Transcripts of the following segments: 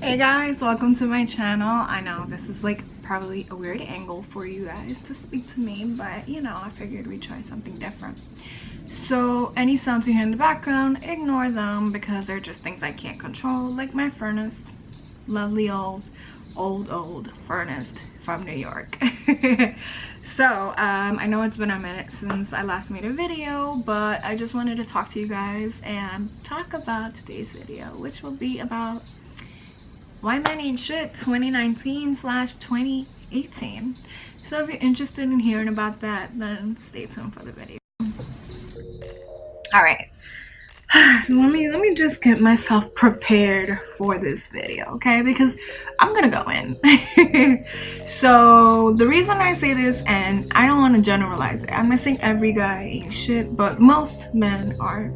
Hey guys, welcome to my channel. I know this is like probably a weird angle for you guys to speak to me, but you know, I figured we'd try something different. So any sounds you hear in the background, ignore them because they're just things I can't control, like my furnace. Lovely old furnace from New York. So I know it's been a minute since I last made a video, but I just wanted to talk to you guys and talk about today's video, which will be about why men ain't shit 2019/2018. So if you're interested in hearing about that, then stay tuned for the video. All right, so let me just get myself prepared for this video, okay? Because I'm gonna go in. So the reason I say this, and I don't want to generalize it, I'm not saying every guy ain't shit, but most men are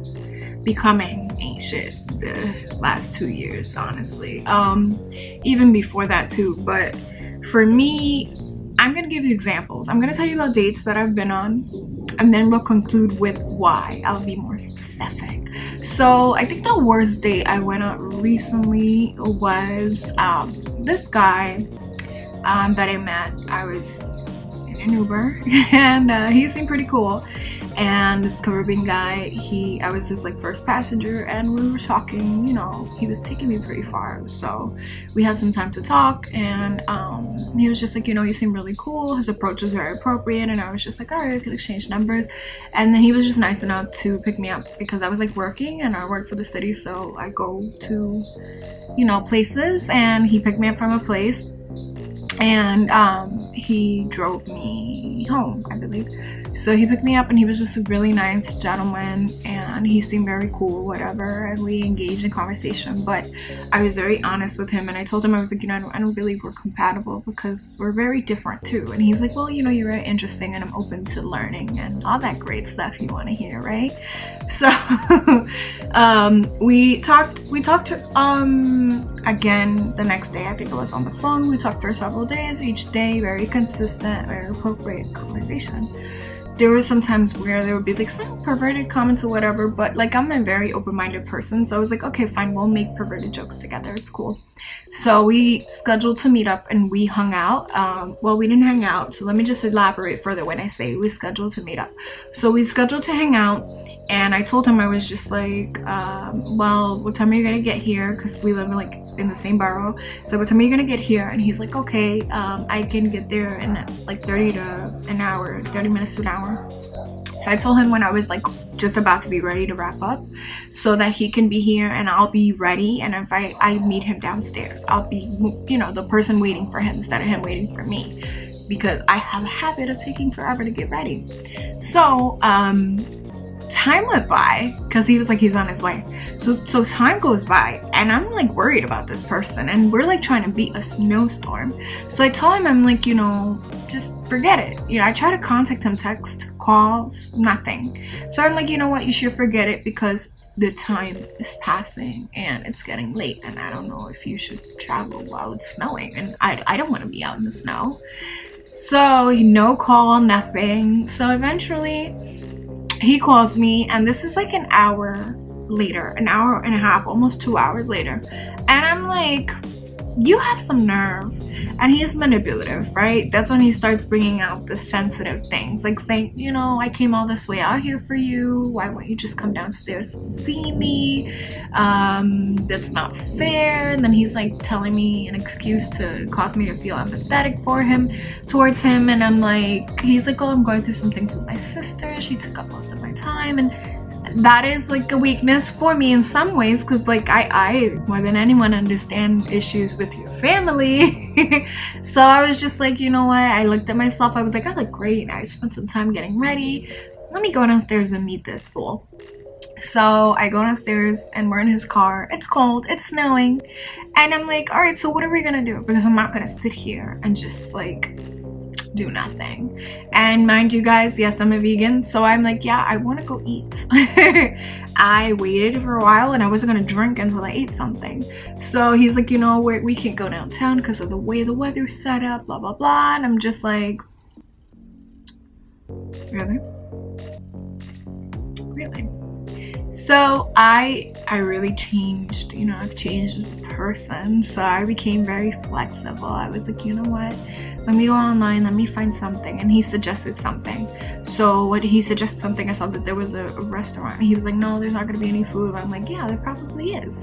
becoming ain't shit the last 2 years, honestly. Even before that too, but for me, I'm gonna give you examples. I'm gonna tell you about dates that I've been on, and then we'll conclude with why. I'll be more specific. So I think the worst date I went on recently was this guy that I met. I was in an Uber and he seemed pretty cool. And this Caribbean guy, I was his like first passenger, and we were talking, you know, he was taking me pretty far, so we had some time to talk. And he was just like, you know, you seem really cool. His approach was very appropriate, and I was just like, all right, I could exchange numbers. And then he was just nice enough to pick me up because I was like working, and I work for the city, so I go to, you know, places, and he picked me up from a place, and he drove me home, I believe. So he picked me up, and he was just a really nice gentleman, and he seemed very cool, whatever, and we engaged in conversation. But I was very honest with him, and I told him, I was like, you know, I don't believe we're compatible because we're very different too. And he's like, well, you know, you're very interesting, and I'm open to learning and all that great stuff you want to hear, right? So we talked again the next day. I think it was on the phone. We talked for several days, each day very consistent, very appropriate conversation. There were some times where there would be like some perverted comments or whatever, but like I'm a very open-minded person, so I was like, okay, fine, we'll make perverted jokes together, it's cool. So we scheduled to meet up, and we hung out. Well, we didn't hang out, so let me just elaborate further when I say we scheduled to meet up. So we scheduled to hang out, and I told him, I was just like, well, what time are you gonna get here? Because we live like in the same borough. So what time are you gonna get here? And he's like, okay, I can get there in like 30 minutes to an hour. So I told him when I was like just about to be ready to wrap up, so that he can be here and I'll be ready. And if I meet him downstairs, I'll be, you know, the person waiting for him instead of him waiting for me, because I have a habit of taking forever to get ready. So time went by, because he was like, he's on his way. So time goes by, and I'm like worried about this person, and we're like trying to beat a snowstorm. So I tell him, I'm like, you know, just forget it. You know, I try to contact him, text, calls, nothing. So I'm like, you know what, you should forget it because the time is passing and it's getting late, and I don't know if you should travel while it's snowing, and I don't want to be out in the snow. So no call, nothing. So eventually he calls me, and this is like an hour later, an hour and a half, almost 2 hours later, and I'm like, you have some nerve. And he is manipulative, right? That's when he starts bringing out the sensitive things, like saying, you know, I came all this way out here for you, why won't you just come downstairs and see me? That's not fair. And then he's like telling me an excuse to cause me to feel empathetic towards him. And I'm like, he's like, oh, I'm going through some things with my sister, she took up most of my time. And that is like a weakness for me in some ways, because like I more than anyone understand issues with your family. So I was just like, you know what, I looked at myself, I was like, I look great, I spent some time getting ready, let me go downstairs and meet this fool. So I go downstairs, and we're in his car, it's cold, it's snowing, and I'm like, all right, so what are we gonna do? Because I'm not gonna sit here and just like do nothing. And mind you guys, yes, I'm a vegan, so I'm like, yeah, I want to go eat. I waited for a while, and I wasn't gonna drink until I ate something. So he's like, you know, we can't go downtown because of the way the weather's set up, blah blah blah. And I'm just like, really? So I really changed, you know, I've changed as a person. So I became very flexible. I was like, you know what, let me go online, let me find something. And he suggested something. So when he suggested something, I saw that there was a restaurant. He was like, no, there's not gonna be any food. I'm like, yeah, there probably is.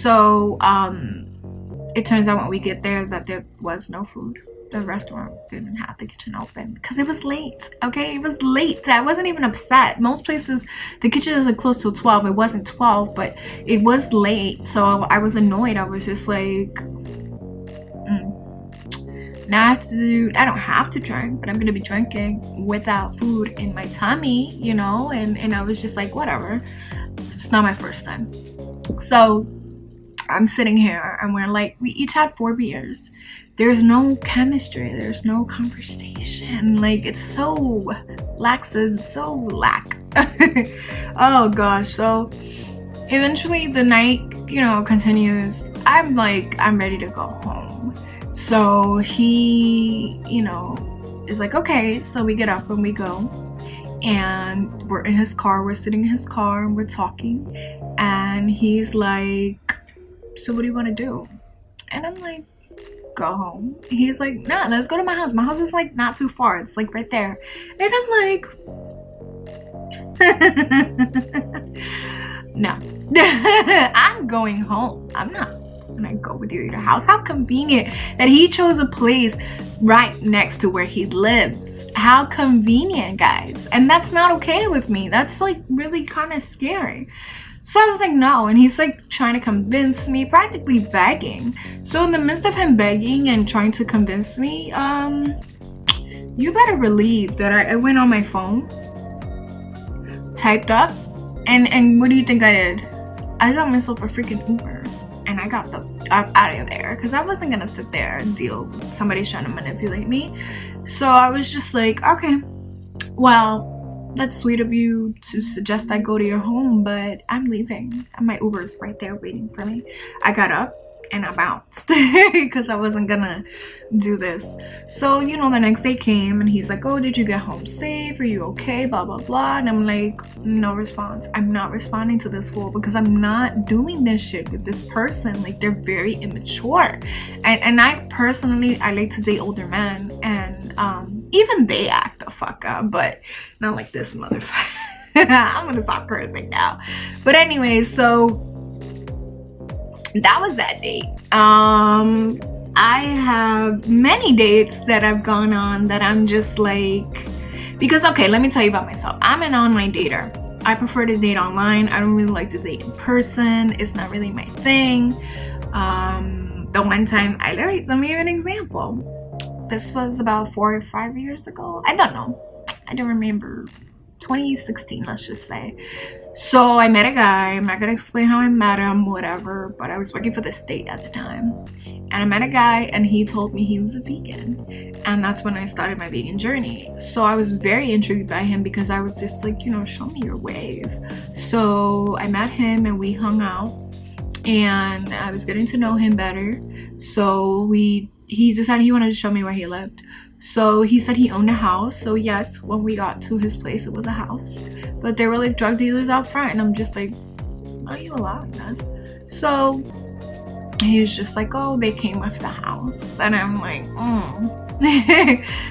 So it turns out when we get there that there was no food. The restaurant didn't have the kitchen open because it was late. Okay, it was late. I wasn't even upset. Most places the kitchen isn't close till 12. It wasn't 12, but it was late, so I was annoyed. I was just like, now I don't have to drink, but I'm gonna be drinking without food in my tummy, you know. And I was just like, whatever, it's not my first time. So I'm sitting here and we're like, we each had 4 beers. There's no chemistry, there's no conversation. Like, it's so lax and so lack. Oh gosh. So eventually the night, you know, continues. I'm like, I'm ready to go home. So he, you know, is like, okay. So we get up and we go, and we're in his car, we're sitting in his car and we're talking, and he's like, so what do you want to do? And I'm like, go home. He's like, nah, let's go to my house. My house is like not too far, it's like right there. And I'm like, no. I'm going home. I'm not gonna go with you to your house. How convenient that he chose a place right next to where he lives. How convenient, guys. And that's not okay with me. That's like really kind of scary. So I was like, no. And he's like trying to convince me, practically begging. So in the midst of him begging and trying to convince me, you better believe that I went on my phone, typed up, and what do you think I did? I got myself a freaking Uber, and I got the out of there, because I wasn't gonna sit there and deal with somebody trying to manipulate me. So I was just like, okay, well, that's sweet of you to suggest I go to your home, but I'm leaving. My Uber's right there waiting for me. I got up and I bounced because I wasn't gonna do this. So, you know, the next day came and he's like, oh, did you get home safe? Are you okay? Blah, blah, blah. And I'm like, no response. I'm not responding to this fool because I'm not doing this shit with this person. Like, they're very immature. And I personally, I like to date older men, and even they act the fuck up, but not like this motherfucker. I'm gonna stop cursing now. But anyway, so that was that date. I have many dates that I've gone on that I'm just like, because okay, let me tell you about myself. I'm an online dater. I prefer to date online. I don't really like to date in person. It's not really my thing. The one time let me give an example. This was about 4 or 5 years ago. I don't know. I don't remember. 2016, let's just say. So I met a guy. I'm not gonna explain how I met him, whatever, but I was working for the state at the time, and I met a guy and he told me he was a vegan, and that's when I started my vegan journey. So I was very intrigued by him because I was just like, you know, show me your wave. So I met him and we hung out, and I was getting to know him better. So he decided he wanted to show me where he lived. So he said he owned a house. So yes, when we got to his place, it was a house, but there were like drug dealers out front, and I'm just like, are you allowing this? So he was just like, oh, they came with the house, and I'm like,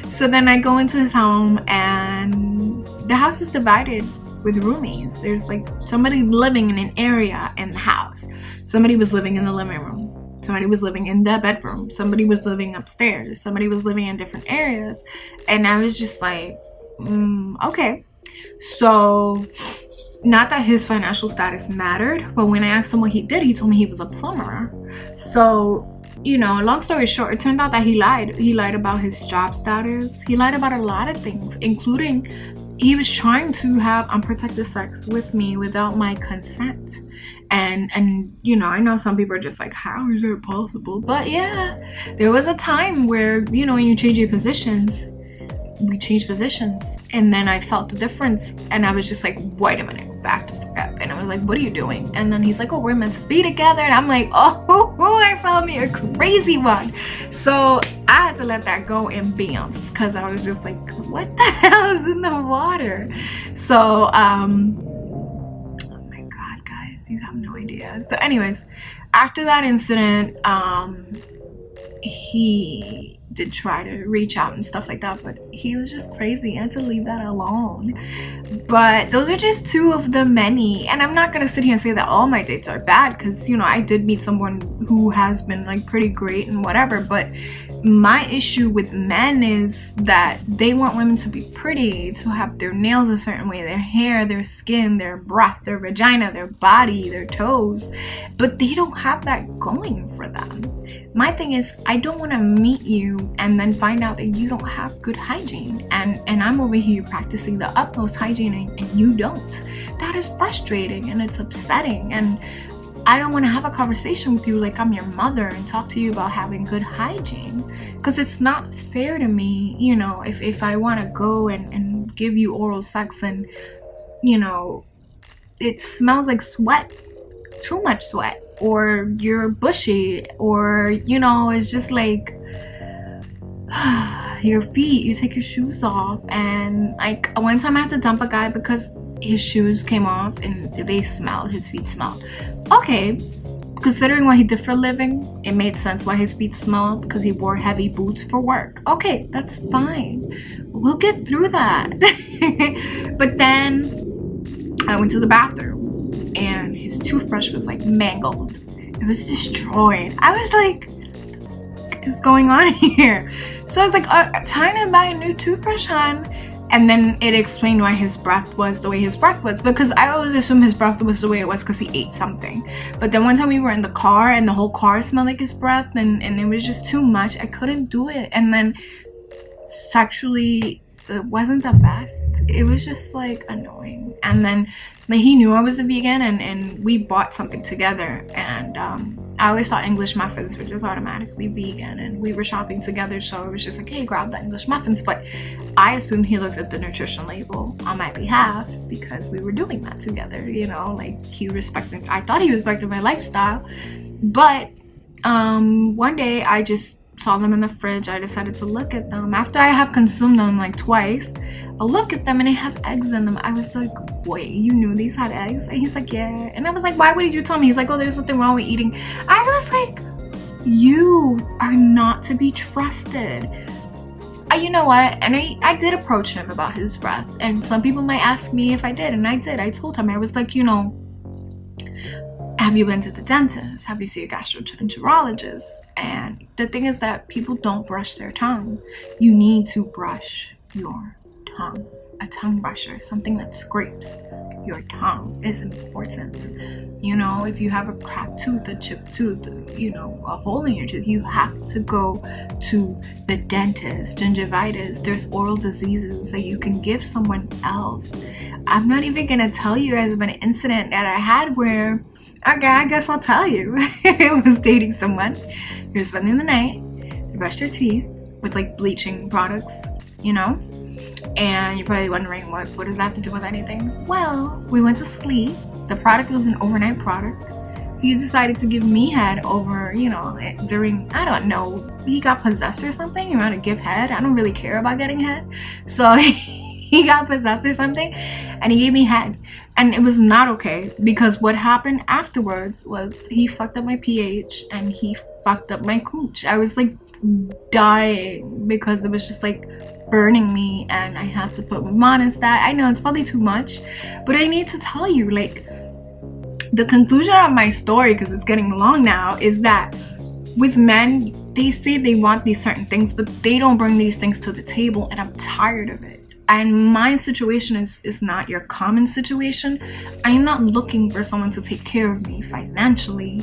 So then I go into his home, and the house is divided with roomies. There's like somebody living in an area in the house. Somebody was living in the living room. Somebody was living in the bedroom. Somebody was living upstairs. Somebody was living in different areas. And I was just like, okay. So, not that his financial status mattered, but when I asked him what he did, he told me he was a plumber. So, you know, long story short, it turned out that he lied. He lied about his job status. He lied about a lot of things, including he was trying to have unprotected sex with me without my consent. And you know, I know some people are just like, how is that possible? But yeah, there was a time where, you know, when you change your positions, we changed positions, and then I felt the difference, and I was just like, wait a minute, back to up. And I was like, what are you doing? And then he's like, oh, we're meant to be together. And I'm like, oh, I found me a crazy one. So I had to let that go and bounce, because I was just like, what the hell is in the water? So Yeah. So anyways, after that incident, he did try to reach out and stuff like that, but he was just crazy. I had to leave that alone. But those are just two of the many, and I'm not gonna sit here and say that all my dates are bad, because you know, I did meet someone who has been like pretty great and whatever. But my issue with men is that they want women to be pretty, to have their nails a certain way, their hair, their skin, their breath, their vagina, their body, their toes, but they don't have that going for them. My thing is, I don't want to meet you and then find out that you don't have good hygiene, and I'm over here practicing the utmost hygiene and you don't. That is frustrating and it's upsetting, and I don't want to have a conversation with you like I'm your mother and talk to you about having good hygiene, because it's not fair to me. You know, if I want to go and give you oral sex and, you know, it smells like sweat, too much sweat, or you're bushy, or you know, it's just like your feet, you take your shoes off. And like one time I had to dump a guy because his shoes came off and they smelled, his feet smelled. Okay, considering what he did for a living, it made sense why his feet smelled, because he wore heavy boots for work. Okay, that's fine, we'll get through that. But then I went to the bathroom and his toothbrush was like mangled. It was destroyed. I was like, what is going on here? So I was like, time to buy a new toothbrush, hon. And then it explained why his breath was the way his breath was, because I always assumed his breath was the way it was because he ate something. But then one time we were in the car and the whole car smelled like his breath, and it was just too much. I couldn't do it. And then sexually, it wasn't the best. It was just like annoying. And then like, he knew I was a vegan, and we bought something together, and I always thought English muffins were just automatically vegan, and we were shopping together, so it was just like, hey, grab the English muffins. But I assumed he looked at the nutrition label on my behalf because we were doing that together, you know, like he respected, I thought he respected my lifestyle. But one day I just saw them in the fridge. I decided to look at them after I have consumed them like twice. I look at them and they have eggs in them. I was like, wait, you knew these had eggs? And he's like, yeah. And I was like, why would you tell me? He's like, oh, there's nothing wrong with eating. I was like, you are not to be trusted. You know what? And I did approach him about his breath, and some people might ask me if I did, and I did. I told him, I was like, you know, have you been to the dentist? Have you seen a gastroenterologist? And the thing is that people don't brush their tongue. You need to brush your tongue. A tongue brusher, something that scrapes your tongue, is important. You know, if you have a cracked tooth, a chipped tooth, you know, a hole in your tooth, you have to go to the dentist. Gingivitis, there's oral diseases that you can give someone else. I'm not even gonna tell you guys about an incident that I had where, okay, I guess I'll tell you. I was dating someone. We were spending the night. They brushed their teeth with like bleaching products, you know? And you're probably wondering, what does that have to do with anything? Well, we went to sleep. The product was an overnight product. He decided to give me head over, you know, during, I don't know, he got possessed or something. You want to give head? I don't really care about getting head. So he got possessed or something, and he gave me head. And it was not okay, because what happened afterwards was he fucked up my pH and he fucked up my cooch. I was like dying because it was just like burning me, and I had to put Monistat. I know it's probably too much, but I need to tell you, like, the conclusion of my story, because it's getting long now, is that with men, they say they want these certain things, but they don't bring these things to the table, and I'm tired of it. And my situation is not your common situation. I'm not looking for someone to take care of me financially.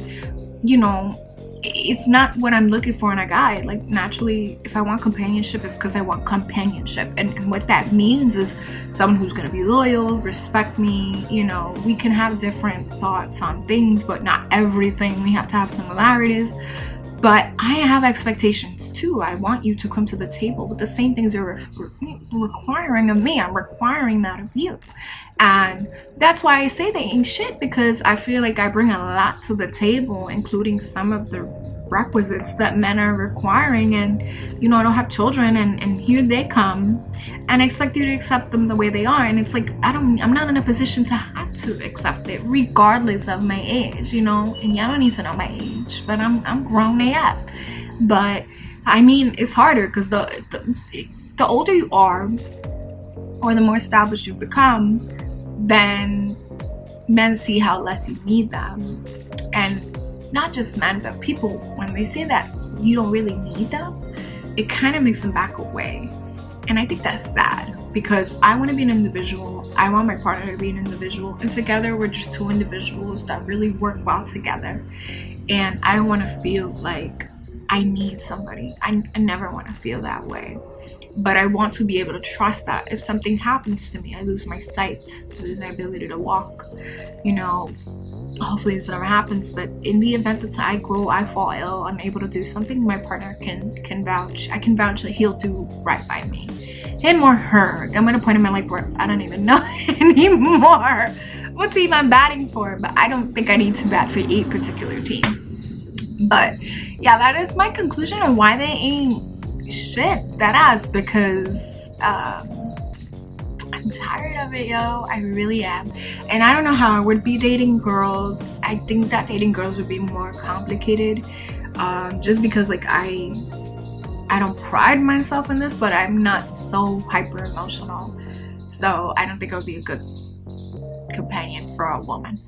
You know, it's not what I'm looking for in a guy. Like, naturally, if I want companionship, it's because I want companionship. And what that means is someone who's going to be loyal, respect me. You know, we can have different thoughts on things, but not everything. We have to have similarities. But I have expectations too. I want you to come to the table with the same things you're requiring of me. I'm requiring that of you. And that's why I say they ain't shit, because I feel like I bring a lot to the table, including some of the requisites that men are requiring, and you know, I don't have children, and here they come and I expect you to accept them the way they are. And it's like, I'm not in a position to have to accept it regardless of my age, you know. And y'all don't need to know my age, but I'm grown AF. But I mean, it's harder because the older you are, or the more established you become, then men see how less you need them. And not just men, but people, when they say that you don't really need them, it kind of makes them back away. And I think that's sad, because I want to be an individual. I want my partner to be an individual, and together we're just two individuals that really work well together. And I don't want to feel like I need somebody. I never want to feel that way. But I want to be able to trust that if something happens to me, I lose my sight, lose my ability to walk, you know, hopefully this never happens, but in the event that I grow, I fall ill, I'm able to do something, my partner can vouch. I can vouch that he'll do right by me. Him or her. I'm gonna point him at like where I don't even know anymore what team I'm batting for, but I don't think I need to bat for a particular team. But yeah, that is my conclusion on why they ain't shit, that ass, because I'm tired of it, yo. I really am. And I don't know how I would be dating girls. I think that dating girls would be more complicated, just because like I don't pride myself in this, but I'm not so hyper emotional, so I don't think I would be a good companion for a woman.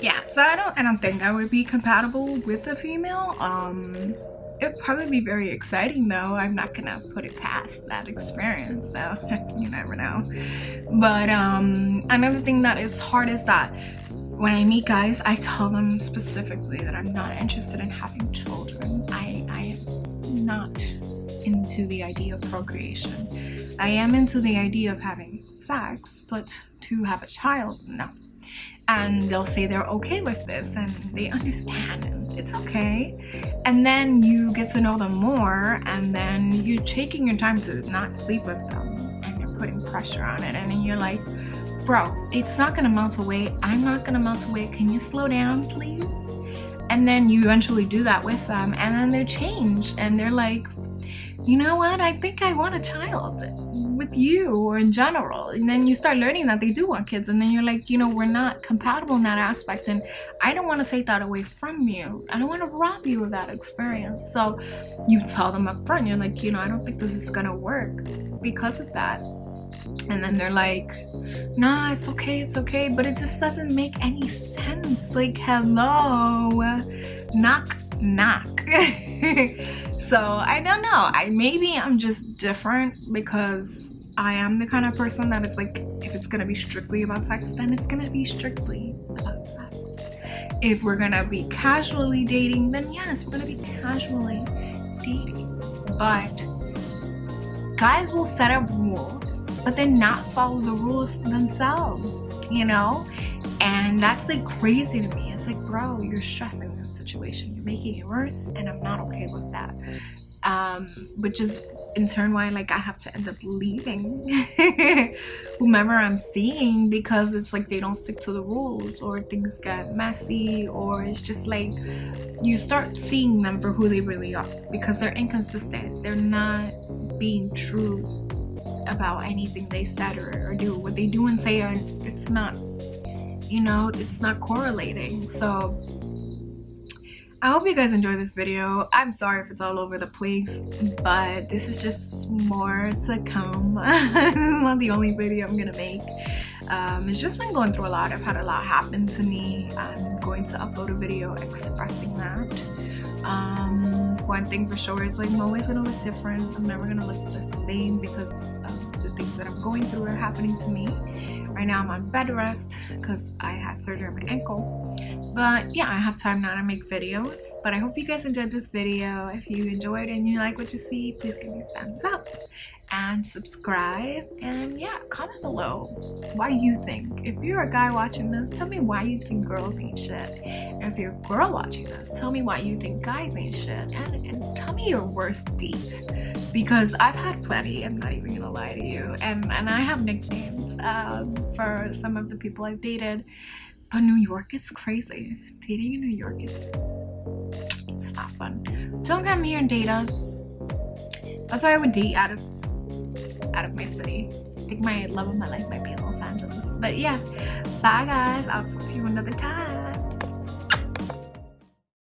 Yeah, so I don't think I would be compatible with a female. It'd probably be very exciting though. I'm not gonna put it past that experience, so you never know. But another thing that is hard is that when I meet guys, I tell them specifically that I'm not interested in having children. I am not into the idea of procreation. I am into the idea of having sex, but to have a child, no. And they'll say they're okay with this and they understand and it's okay. And then you get to know them more, and then you're taking your time to not sleep with them, and you're putting pressure on it, and then you're like, bro, it's not gonna melt away. I'm not gonna melt away. Can you slow down, please? And then you eventually do that with them, and then they're changed and they're like, you know what, I think I want a child with you, or in general. And then you start learning that they do want kids, and then you're like, you know, we're not compatible in that aspect, and I don't want to take that away from you. I don't want to rob you of that experience. So you tell them up front, you're like, you know, I don't think this is gonna work because of that. And then they're like, nah, it's okay, but it just doesn't make any sense. Like, hello, knock knock. So I don't know, maybe I'm just different, because I am the kind of person that it's like, if it's gonna be strictly about sex, then it's gonna be strictly about sex. If we're gonna be casually dating, then yes, we're gonna be casually dating. But guys will set up rules, but then not follow the rules themselves, you know? And that's like crazy to me. It's like, bro, you're stressing this situation, you're making it worse, and I'm not okay with that. Which is in turn why like I have to end up leaving whomever I'm seeing, because it's like they don't stick to the rules, or things get messy, or it's just like you start seeing them for who they really are, because they're inconsistent. They're not being true about anything they said or do. What they do and say, are it's not, you know, it's not correlating. So I hope you guys enjoyed this video. I'm sorry if it's all over the place, but this is just more to come. This is not the only video I'm gonna make. It's just been going through a lot. I've had a lot happen to me. I'm going to upload a video expressing that. One thing for sure is like I'm always gonna look different. I'm never gonna look the same, because of the things that I'm going through are happening to me. Right now I'm on bed rest because I had surgery on my ankle. But yeah, I have time now to make videos. But I hope you guys enjoyed this video. If you enjoyed and you like what you see, please give me a thumbs up and subscribe. And yeah, comment below why you think. If you're a guy watching this, tell me why you think girls ain't shit. And if you're a girl watching this, tell me why you think guys ain't shit. And tell me your worst date, because I've had plenty. I'm not even gonna lie to you. And I have nicknames for some of the people I've dated. But New York is crazy. Dating in New York is don't come here and date us. That's why I would date out of my city. I think my love of my life might be in Los Angeles. But yeah, bye guys. I'll talk to you another time.